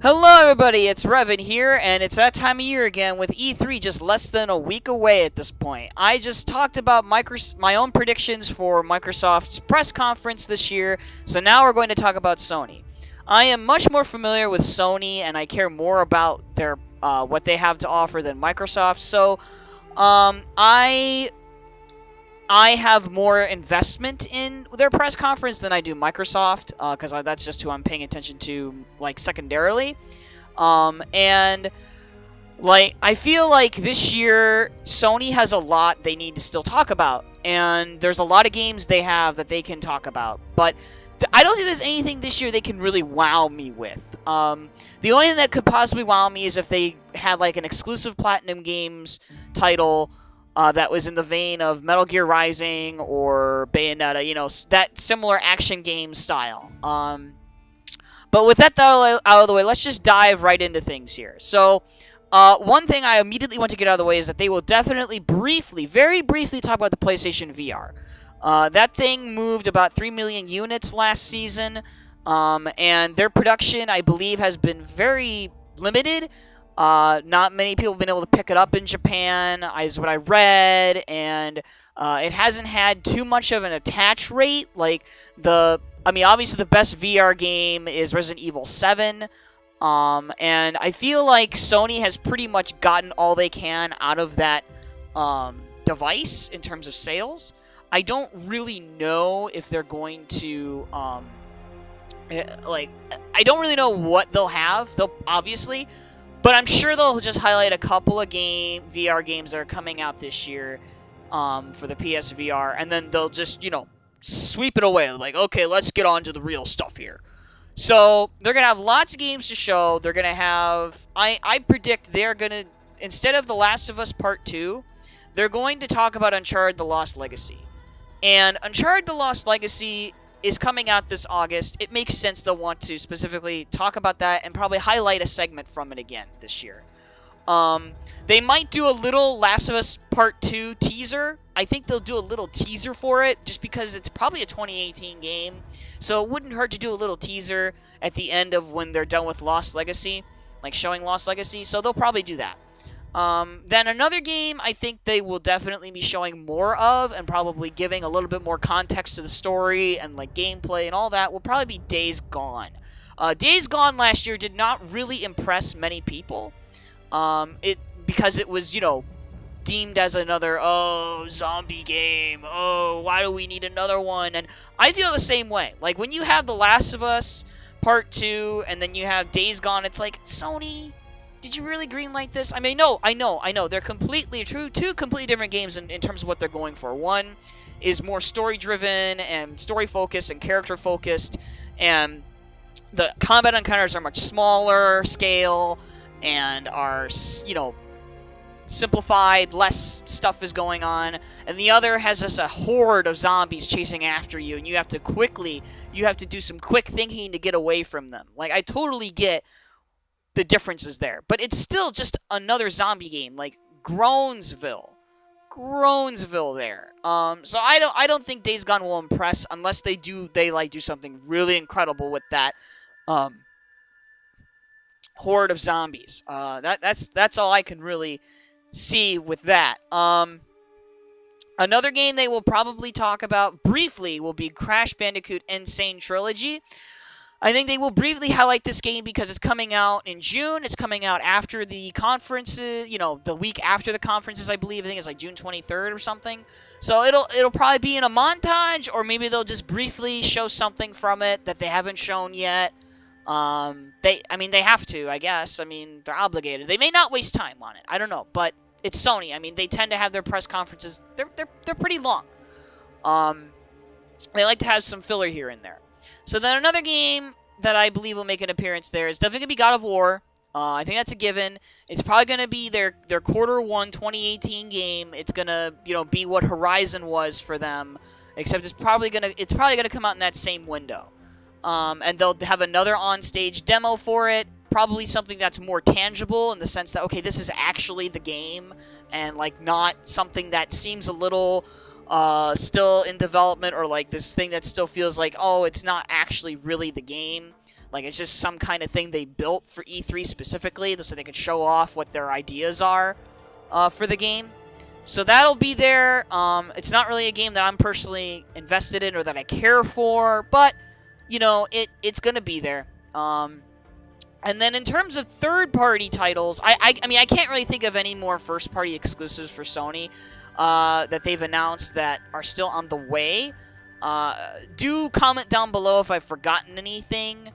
Hello, everybody. It's Revan here, and it's that time of year again with E3 just less than a week away at this point. I just talked about my own predictions for Microsoft's press conference this year, so now we're going to talk about Sony. I am much more familiar with Sony, and I care more about their what they have to offer than Microsoft. So, I have more investment in their press conference than I do Microsoft, because that's just who I'm paying attention to, like, secondarily. And like, I feel like this year Sony has a lot they need to still talk about, and there's a lot of games they have that they can talk about, but I don't think there's anything this year they can really wow me with. The only thing that could possibly wow me is if they had like an exclusive Platinum Games title that was in the vein of Metal Gear Rising or Bayonetta, that similar action game style. But with that out of the way, let's just dive right into things here. So, one thing I immediately want to get out of the way is that they will definitely very briefly, talk about the PlayStation VR. That thing moved about 3 million units last season, and their production, I believe, has been very limited. Not many people have been able to pick it up in Japan, is what I read, and it hasn't had too much of an attach rate. Obviously the best VR game is Resident Evil 7, and I feel like Sony has pretty much gotten all they can out of that device in terms of sales. I don't really know if they're going to, I don't really know what they'll have. They'll obviously. But I'm sure they'll just highlight a couple of VR games that are coming out this year for the PSVR, and then they'll just, sweep it away. Like, okay, let's get on to the real stuff here. So they're going to have lots of games to show. They're going to have... I predict they're going to... Instead of The Last of Us Part 2, they're going to talk about Uncharted The Lost Legacy. And Uncharted The Lost Legacy is coming out this August. It makes sense they'll want to specifically talk about that and probably highlight a segment from it again this year. They might do a little Last of Us Part 2 teaser. I think they'll do a little teaser for it just because it's probably a 2018 game. So it wouldn't hurt to do a little teaser at the end of when they're done with Lost Legacy, like showing Lost Legacy. So they'll probably do that. Then another game I think they will definitely be showing more of and probably giving a little bit more context to the story and like gameplay and all that will probably be Days Gone. Days Gone last year did not really impress many people. Because it was, deemed as another, zombie game. Oh, why do we need another one? And I feel the same way. Like, when you have The Last of Us Part 2 and then you have Days Gone, it's like, Sony, did you really greenlight this? I mean, no, I know. They're two completely different games in terms of what they're going for. One is more story-driven and story-focused and character-focused, and the combat encounters are much smaller scale and are, simplified, less stuff is going on, and the other has just a horde of zombies chasing after you, and you have to do some quick thinking to get away from them. Like, I totally get the differences there, but it's still just another zombie game, like Groansville there. So I don't think Days Gone will impress unless they do something really incredible with that horde of zombies. That's all I can really see with that. Another game they will probably talk about briefly will be Crash Bandicoot Insane Trilogy. I think they will briefly highlight this game because it's coming out in June. It's coming out after the conferences, the week after the conferences, I believe. I think it's like June 23rd or something. So it'll probably be in a montage, or maybe they'll just briefly show something from it that they haven't shown yet. They have to, I guess. I mean, they're obligated. They may not waste time on it. I don't know, but it's Sony. I mean, they tend to have their press conferences. They're pretty long. They like to have some filler here and there. So then another game that I believe will make an appearance there is definitely going to be God of War. I think that's a given. It's probably going to be their Q1 2018 game. It's going to, be what Horizon was for them, except it's probably going to come out in that same window. And they'll have another on-stage demo for it, probably something that's more tangible in the sense that, okay, this is actually the game, and, like, not something that seems a little still in development, or like this thing that still feels like, oh, it's not actually really the game. Like, it's just some kind of thing they built for E3 specifically so they could show off what their ideas are for the game. So that'll be there. It's not really a game that I'm personally invested in or that I care for, but, you know, it's going to be there. And then in terms of third-party titles, I mean, I can't really think of any more first-party exclusives for Sony that they've announced that are still on the way. Do comment down below if I've forgotten anything.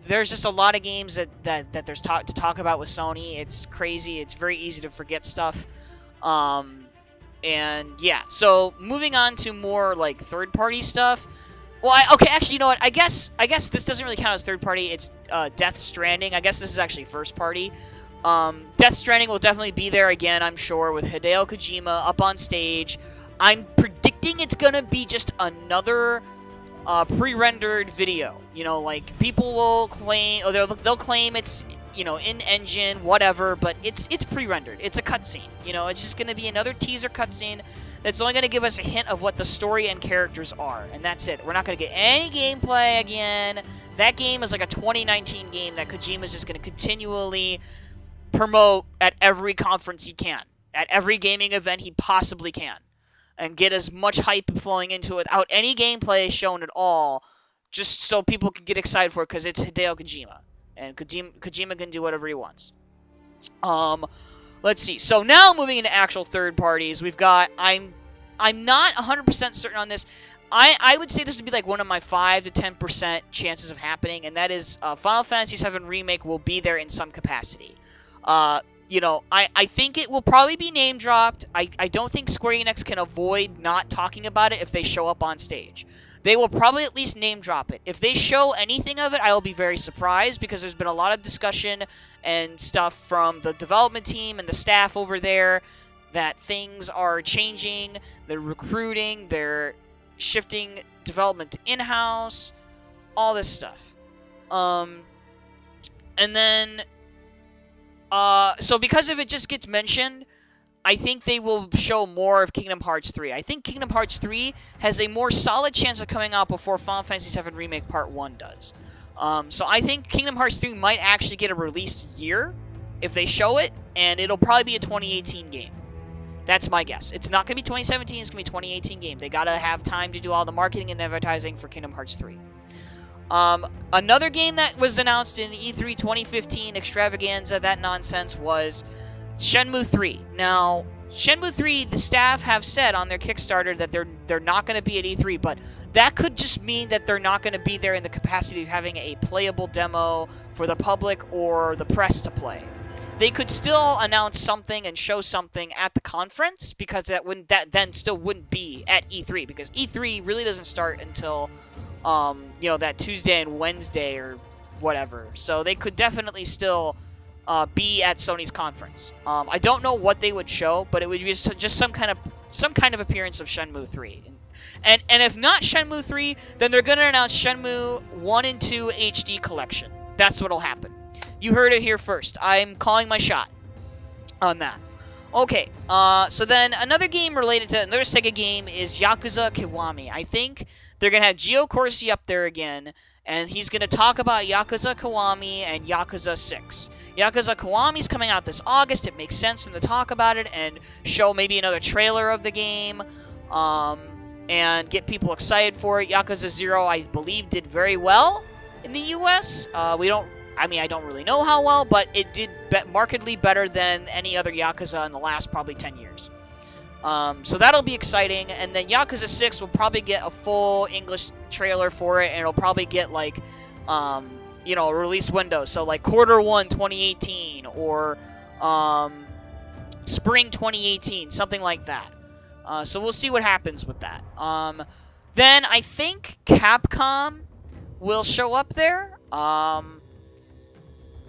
There's just a lot of games that there's to talk about with Sony. It's crazy. It's very easy to forget stuff. And yeah, so moving on to more like third-party stuff. Well, okay, actually, you know what? I guess this doesn't really count as third-party. It's Death Stranding. I guess this is actually first-party. Death Stranding will definitely be there again, I'm sure, with Hideo Kojima up on stage. I'm predicting it's gonna be just another pre-rendered video. You know, like, people will claim, or they'll claim it's, you know, in-engine, whatever, but it's pre-rendered. It's a cutscene. You know, it's just gonna be another teaser cutscene that's only gonna give us a hint of what the story and characters are, and that's it. We're not gonna get any gameplay again. That game is like a 2019 game that Kojima's just gonna continually promote at every conference he can, at every gaming event he possibly can, and get as much hype flowing into it without any gameplay shown at all, just so people can get excited for it, because it's Hideo Kojima, and Kojima can do whatever he wants. Let's see. So now moving into actual third parties, we've got, I'm not 100% certain on this. I would say this would be like one of my 5 to 10% chances of happening, and that is Final Fantasy VII Remake will be there in some capacity. You know, I think it will probably be name dropped. I don't think Square-Enix can avoid not talking about it if they show up on stage. They will probably at least name drop it. If they show anything of it, I will be very surprised, because there's been a lot of discussion and stuff from the development team and the staff over there that things are changing. They're recruiting, they're shifting development to in-house, all this stuff. And then, so because if it just gets mentioned, I think they will show more of Kingdom Hearts 3. I think Kingdom Hearts 3 has a more solid chance of coming out before Final Fantasy VII Remake Part 1 does. So I think Kingdom Hearts 3 might actually get a release year if they show it, and it'll probably be a 2018 game. That's my guess. It's not going to be 2017, it's going to be a 2018 game. They got to have time to do all the marketing and advertising for Kingdom Hearts 3. Another game that was announced in the E3 2015 extravaganza, that nonsense, was Shenmue 3. Now, Shenmue 3, the staff have said on their Kickstarter that they're not going to be at E3, but that could just mean that they're not going to be there in the capacity of having a playable demo for the public or the press to play. They could still announce something and show something at the conference, because that then still wouldn't be at E3, because E3 really doesn't start until you know, that Tuesday and Wednesday or whatever. So they could definitely still be at Sony's conference. I don't know what they would show, but it would be just some kind of appearance of Shenmue 3. And if not Shenmue 3, then they're going to announce Shenmue 1 and 2 HD Collection. That's what'll happen. You heard it here first. I'm calling my shot on that. Okay, so then another game related to another Sega game is Yakuza Kiwami. I think they're going to have Gio Corsi up there again, and he's going to talk about Yakuza Kiwami and Yakuza 6. Yakuza Kiwami's coming out this August. It makes sense for them to talk about it and show maybe another trailer of the game, and get people excited for it. Yakuza 0, I believe, did very well in the US. I don't really know how well, but it did markedly better than any other Yakuza in the last probably 10 years. So that'll be exciting. And then Yakuza 6 will probably get a full English trailer for it, and it'll probably get, like, you know, a release window. So, like, Q1 2018 or Spring 2018, something like that. So we'll see what happens with that. Then I think Capcom will show up there.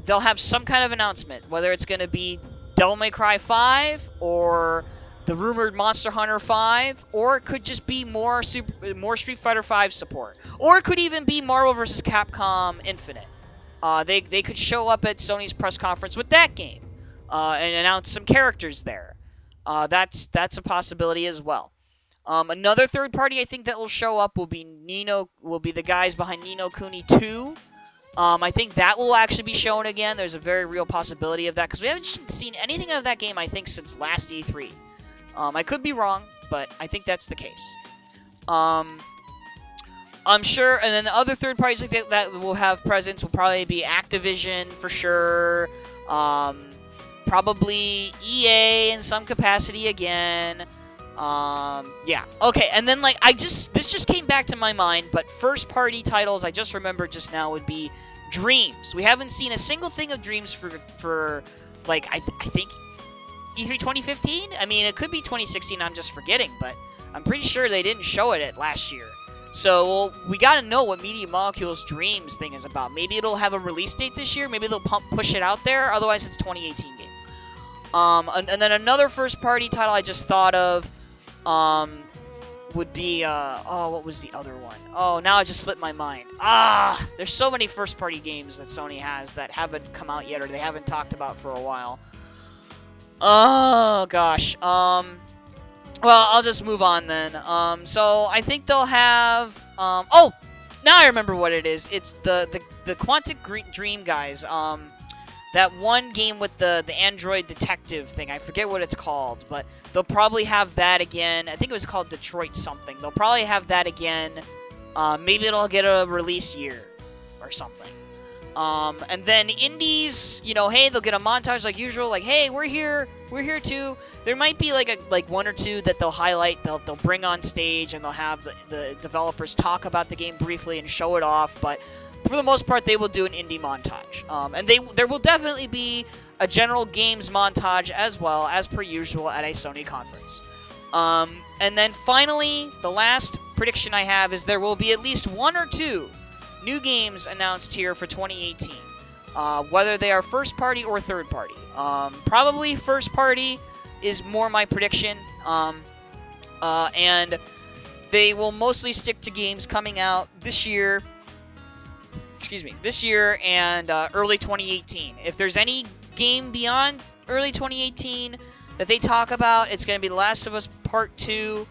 They'll have some kind of announcement, whether it's going to be Devil May Cry 5 or the rumored Monster Hunter 5, or it could just be more Street Fighter 5 support, or it could even be Marvel vs. Capcom Infinite. They could show up at Sony's press conference with that game and announce some characters there. That's a possibility as well. Another third party I think that will show up will be the guys behind Ni no Kuni 2. I think that will actually be shown again. There's a very real possibility of that because we haven't seen anything of that game, I think, since last E3. I could be wrong, but I think that's the case. I'm sure, and then the other third parties like that will have presence will probably be Activision for sure. Probably EA in some capacity again. Yeah. Okay, and then like this just came back to my mind, but first party titles I just remembered just now would be Dreams. We haven't seen a single thing of Dreams for like I think E3 2015. I mean, it could be 2016. I'm just forgetting, but I'm pretty sure they didn't show it at last year. So we gotta know what Media Molecule's Dreams thing is about. Maybe it'll have a release date this year. Maybe they'll push it out there. Otherwise, it's a 2018 game. And then another first party title I just thought of would be what was the other one? Oh, now it just slipped my mind. There's so many first party games that Sony has that haven't come out yet or they haven't talked about for a while. Oh gosh. Well, I'll just move on then. So I think they'll have oh, now I remember what it is. It's the Quantic Dream guys. That one game with the android detective thing. I forget what it's called, but they'll probably have that again. I think it was called Detroit something. They'll probably have that again. Maybe it'll get a release year or something. And then indies, you know, hey, they'll get a montage like usual, like, hey, we're here too. There might be like one or two that they'll highlight, they'll bring on stage, and they'll have the developers talk about the game briefly and show it off, but for the most part, they will do an indie montage. And there will definitely be a general games montage as well, as per usual at a Sony conference. And then finally, the last prediction I have is there will be at least one or two new games announced here for 2018, whether they are first party or third party. Probably first party is more my prediction, and they will mostly stick to games coming out this year. This year and early 2018. If there's any game beyond early 2018 that they talk about, it's going to be The Last of Us Part 2.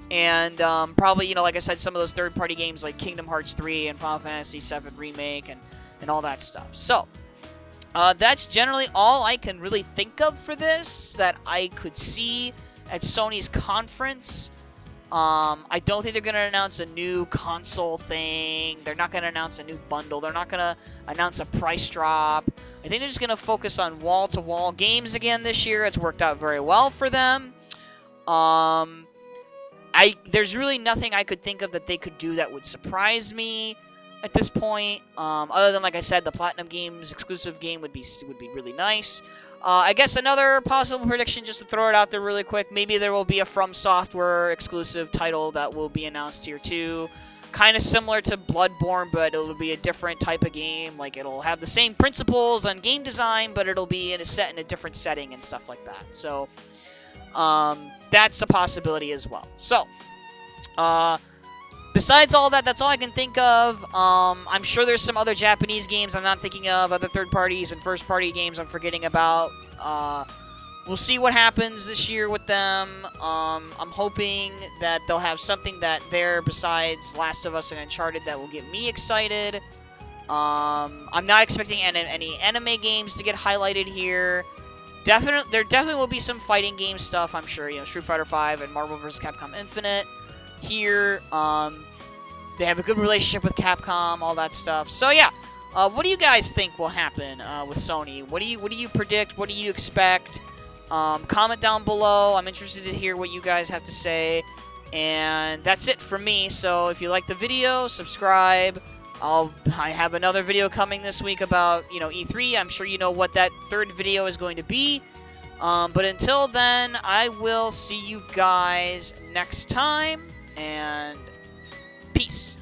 And probably, you know, like I said, some of those third-party games like Kingdom Hearts 3 and Final Fantasy VII Remake and all that stuff. So, that's generally all I can really think of for this that I could see at Sony's conference. I don't think they're going to announce a new console thing. They're not going to announce a new bundle. They're not going to announce a price drop. I think they're just going to focus on wall-to-wall games again this year. It's worked out very well for them. There's really nothing I could think of that they could do that would surprise me at this point. Other than, like I said, the Platinum Games exclusive game would be really nice. I guess another possible prediction, just to throw it out there really quick, maybe there will be a From Software exclusive title that will be announced here too. Kind of similar to Bloodborne, but it'll be a different type of game. Like, it'll have the same principles on game design, but it'll be in a different setting and stuff like that. So, that's a possibility as well. So, besides all that, that's all I can think of. I'm sure there's some other Japanese games I'm not thinking of, other third parties and first party games I'm forgetting about. We'll see what happens this year with them. I'm hoping that they'll have something besides Last of Us and Uncharted that will get me excited. I'm not expecting any anime games to get highlighted here. There definitely will be some fighting game stuff, I'm sure. You know, Street Fighter V and Marvel vs. Capcom Infinite here. They have a good relationship with Capcom, all that stuff. So yeah, what do you guys think will happen with Sony? What do you predict? What do you expect? Comment down below. I'm interested to hear what you guys have to say. And that's it from me. So if you like the video, subscribe. I have another video coming this week about, you know, E3. I'm sure you know what that third video is going to be. But until then, I will see you guys next time. And peace.